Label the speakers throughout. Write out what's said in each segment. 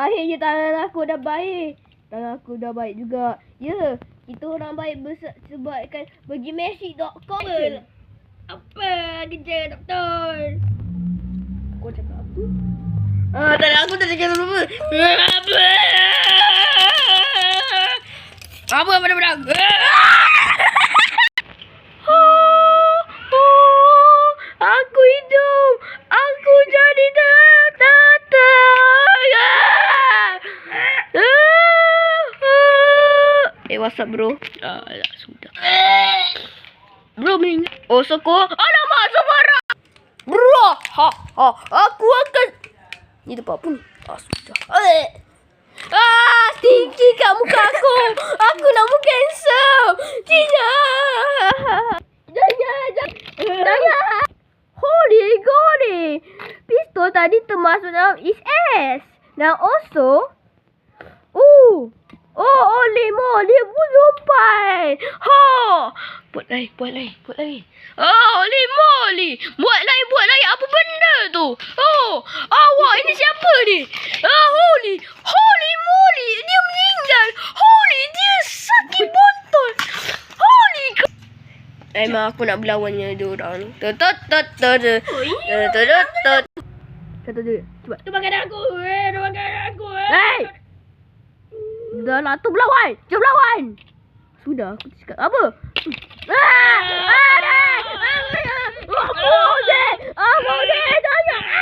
Speaker 1: Akhirnya tangan aku dah baik. Tangan aku dah baik juga. Ya, kita orang baik sebabkan bagi Messi.com. Apa kerja doktor? Kau cakap apa? Aku tak cakap apa. Apa pedang? Aku hidup. Aku jadi what's up bro? Sudah. Bro meninggal. Oh soko. Alamak sebarang. Bro. Aku akan. Ni tempat apa ni? Sudah. Tinggi kat muka aku. Aku nak muka cancer. Tidak. Jangan. Holy golly. Pistol tadi termasuk dalam SS. Dan also. Oli dia pun lompat. Buat lain. Oli moly. Buat lain. Apa benda tu? Awak ini siapa ni? Holy moly. Dia meninggal. Holy, dia sakit botol. Holy. Memang aku nak berlawannya dia orang ni. Satu dulu. Cuba. Tu makan aku. Hey. Dah lah tu berlawan. Jom berlawan. Sudah aku cakap apa? Apa dia? Jangan.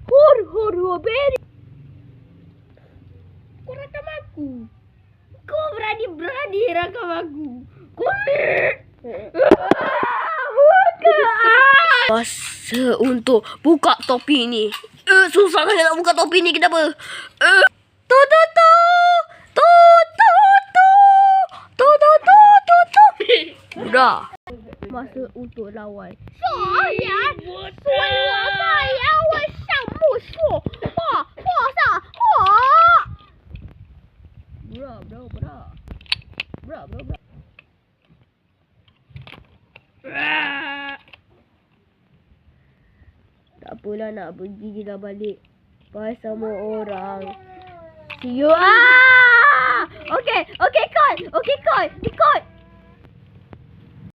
Speaker 1: Hur beri. Kau rakam aku. Kau berani rakam aku. Masa untuk buka topi ni. Susah kan nak buka topi ni, kenapa? Udah. Masa untuk lawan. Saya tak apalah, nak pergi kita balik. Bye sama orang. See you. Okay, call.